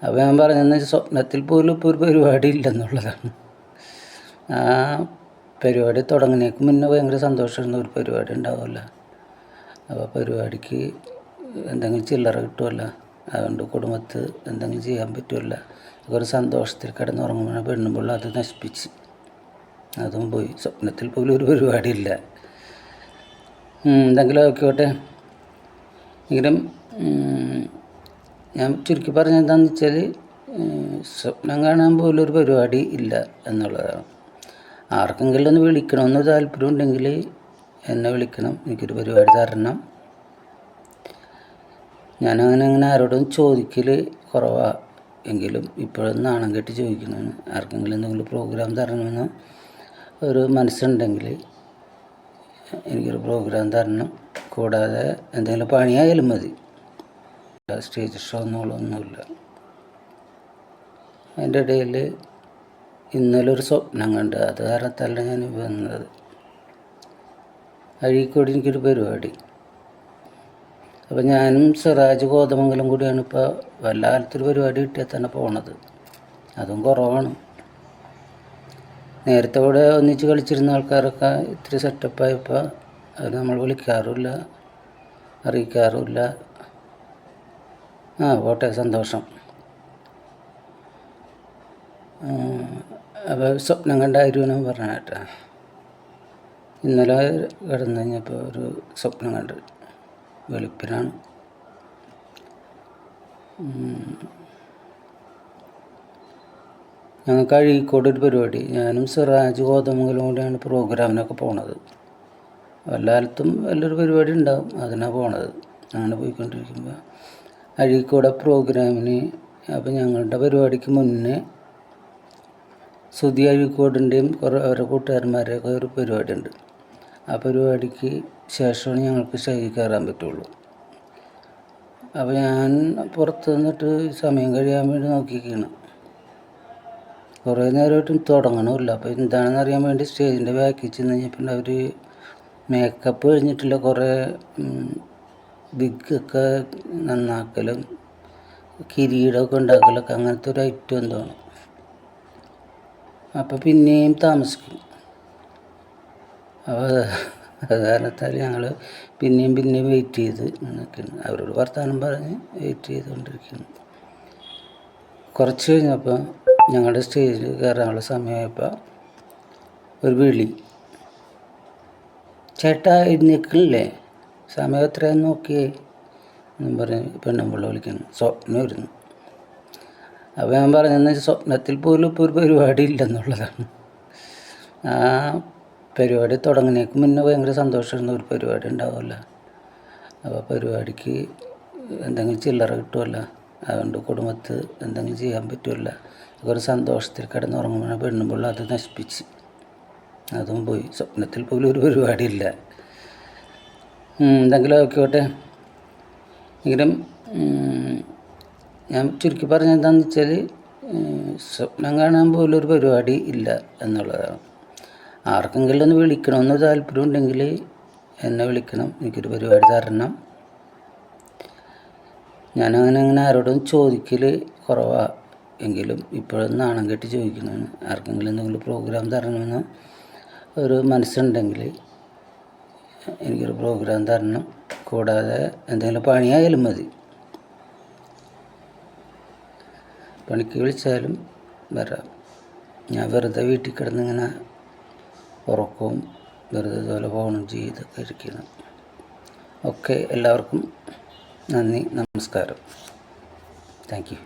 അപ്പോൾ ഞാൻ പറഞ്ഞതെന്ന് വെച്ചാൽ സ്വപ്നത്തിൽ പോലും ഇപ്പോൾ ഒരു പരിപാടി ഇല്ലെന്നുള്ളതാണ്. ആ പരിപാടി തുടങ്ങുന്നതിന് മുന്നേ ഭയങ്കര സന്തോഷമായിരുന്നു. ഒരു പരിപാടി ഉണ്ടാവില്ല, അപ്പോൾ പരിപാടിക്ക് എന്തെങ്കിലും ചില്ലറ കിട്ടുമല്ലോ, അതുകൊണ്ട് കുടുംബത്ത് എന്തെങ്കിലും ചെയ്യാൻ പറ്റുമല്ലോ, ഒരു സന്തോഷത്തിൽ കിടന്നുറങ്ങുമ്പോൾ പെണ്ണുമ്പോൾ അത് നശിപ്പിച്ച് അതും പോയി. സ്വപ്നത്തിൽ പോലും ഒരു പരിപാടിയില്ല. എന്തെങ്കിലും ആയിക്കോട്ടെ. എങ്കിലും ഞാൻ ചുരുക്കി പറഞ്ഞത് എന്താണെന്ന് വെച്ചാൽ, സ്വപ്നം കാണാൻ പോലും ഒരു പരിപാടി ഇല്ല എന്നുള്ളതാണ്. ആർക്കെങ്കിലും ഒന്ന് വിളിക്കണമെന്ന് താല്പര്യം ഉണ്ടെങ്കിൽ എന്നെ വിളിക്കണം, എനിക്കൊരു പരിപാടി തരണം. ഞാനങ്ങനെ ആരോടും ചോദിക്കൽ കുറവാണ്, എങ്കിലും ഇപ്പോഴും നാണം കെട്ടി ചോദിക്കണമെന്ന്. ആർക്കെങ്കിലും എന്തെങ്കിലും പ്രോഗ്രാം തരണമെന്ന് ഒരു മനസ്സുണ്ടെങ്കിൽ എനിക്കൊരു പ്രോഗ്രാം തരണം. കൂടാതെ എന്തെങ്കിലും പണിയായാലും മതി, സ്റ്റേജ് ഷോ ഒന്നുമില്ല. അതിൻ്റെ ഇടയിൽ ഇന്നലെ ഒരു സ്വപ്നം കണ്ട്, അത് കാരണത്തല്ല ഞാൻ വന്നത്. അഴീക്കോട് എനിക്കൊരു പരിപാടി. അപ്പോൾ ഞാനും സിറാജ് കോതമംഗലം കൂടിയാണ് ഇപ്പോൾ വല്ല കാലത്തൊരു പരിപാടി കിട്ടിയാൽ തന്നെ പോണത്, അതും കുറവാണ്. നേരത്തെ കൂടെ ഒന്നിച്ച് കളിച്ചിരുന്ന ആൾക്കാരൊക്കെ ഇത്തിരി സെറ്റപ്പായപ്പോൾ അത് നമ്മൾ വിളിക്കാറുമില്ല, അറിയിക്കാറുമില്ല. പോട്ടെ, സന്തോഷം. അപ്പോൾ സ്വപ്നം കണ്ട ആരും പറഞ്ഞ കേട്ടാ, ഇന്നലെ കിടന്നു കഴിഞ്ഞപ്പോൾ ഒരു സ്വപ്നം കണ്ട്, വെളുപ്പിനാണ്. ഞങ്ങൾക്ക് അഴീക്കോട് ഒരു പരിപാടി, ഞാനും സിറാജ് കോതമംഗലം കൂടിയാണ് പ്രോഗ്രാമിനൊക്കെ പോണത്. വല്ലാലത്തും വലിയൊരു പരിപാടി ഉണ്ടാവും, അതിനാണ് പോണത്. അങ്ങനെ പോയിക്കൊണ്ടിരിക്കുമ്പോൾ അഴീക്കോട് പ്രോഗ്രാമിന്, അപ്പോൾ ഞങ്ങളുടെ പരിപാടിക്ക് മുന്നേ സുധി അഴീക്കോടിൻ്റെയും കുറേ അവരുടെ കൂട്ടുകാരന്മാരെയൊക്കെ ഒരു പരിപാടി ഉണ്ട്. ആ പരിപാടിക്ക് ശേഷമാണ് ഞങ്ങൾക്ക് സ്റ്റേജിൽ കയറാൻ പറ്റുള്ളൂ. അപ്പോൾ ഞാൻ പുറത്ത് നിന്നിട്ട് സമയം കഴിയാൻ വേണ്ടി നോക്കിയിരിക്കുകയാണ്. കുറേ നേരമായിട്ടും തുടങ്ങണമില്ല. അപ്പോൾ എന്താണെന്ന് അറിയാൻ വേണ്ടി സ്റ്റേജിൻ്റെ ബാക്കിൽ ചെന്ന് കഴിഞ്ഞപ്പോൾ അവർ മേക്കപ്പ് കഴിഞ്ഞിട്ടില്ല, കുറേ വിഗൊക്കെ നന്നാക്കലും കിരീടമൊക്കെ ഉണ്ടാക്കലൊക്കെ, അങ്ങനത്തെ ഒരു ഐറ്റം എന്താണ്. അപ്പോൾ പിന്നെയും താമസിക്കും. അപ്പോൾ അത് കാരണത്താൽ ഞങ്ങൾ പിന്നെയും വെയിറ്റ് ചെയ്ത് നിൽക്കുന്നു. അവരോട് വർത്തമാനം പറഞ്ഞ് വെയിറ്റ് ചെയ്തുകൊണ്ടിരിക്കുന്നു. കുറച്ച് കഴിഞ്ഞപ്പോൾ ഞങ്ങളുടെ സ്റ്റേജിൽ കയറാനുള്ള സമയമായപ്പോൾ ഒരു വിളി, ചേട്ടാ എഴുന്നേൽക്കണില്ലേ, സമയം എത്രയാന്ന് നോക്കിയേ എന്നും പറഞ്ഞ് പെണ്ണുമ്പിള്ള വിളിക്കുന്നു. സ്വപ്നം വരുന്നു. അപ്പോൾ ഞാൻ പറഞ്ഞതെന്ന് വെച്ചാൽ സ്വപ്നത്തിൽ പോലും ഇപ്പോൾ ഒരു പരിപാടി ഇല്ലെന്നുള്ളതാണ്. ആ പരിപാടി തുടങ്ങുന്നതിന് മുന്നേ ഭയങ്കര സന്തോഷമായിരുന്നു. ഒരു പരിപാടി ഉണ്ടാവുമല്ലോ, അപ്പോൾ പരിപാടിക്ക് എന്തെങ്കിലും ചില്ലറ കിട്ടുമല്ലോ, അതുകൊണ്ട് കുടുംബത്ത് എന്തെങ്കിലും ചെയ്യാൻ പറ്റുമല്ലോ, ഒരു സന്തോഷത്തിൽ കിടന്നുറങ്ങുമ്പോൾ പെണ്ണുമ്പോൾ അത് നശിപ്പിച്ച് അതും പോയി. സ്വപ്നത്തിൽ പോലും ഒരു പരിപാടിയില്ല. എന്തെങ്കിലും ആയിക്കോട്ടെ. എങ്കിലും ഞാൻ ചുരുക്കി പറഞ്ഞത് എന്താണെന്ന് വെച്ചാൽ, സ്വപ്നം കാണാൻ പോലും ഒരു പരിപാടി ഇല്ല എന്നുള്ളതാണ്. ആർക്കെങ്കിലും ഒന്ന് വിളിക്കണമെന്ന് താല്പര്യം ഉണ്ടെങ്കിൽ എന്നെ വിളിക്കണം, എനിക്കൊരു പരിപാടി തരണം. ഞാനങ്ങനെ ആരോടും ചോദിക്കൽ കുറവാണ്, എങ്കിലും ഇപ്പോഴും നാണം കെട്ടി ചോദിക്കുന്നതാണ്. ആർക്കെങ്കിലും എന്തെങ്കിലും പ്രോഗ്രാം തരണമെന്ന് ഒരു മനസ്സുണ്ടെങ്കിൽ എനിക്കൊരു പ്രോഗ്രാം തരണം. കൂടാതെ എന്തെങ്കിലും പണിയായാലും മതി, പണിക്ക് വിളിച്ചാലും വരാം. ഞാൻ വെറുതെ വീട്ടിൽ കിടന്നിങ്ങനെ ഉറക്കവും വെറുതെ ഇതുപോലെ ഫോണും ചെയ്തൊക്കെ ഇരിക്കണം. ഓക്കെ, എല്ലാവർക്കും നന്ദി, നമസ്കാരം. Thank you.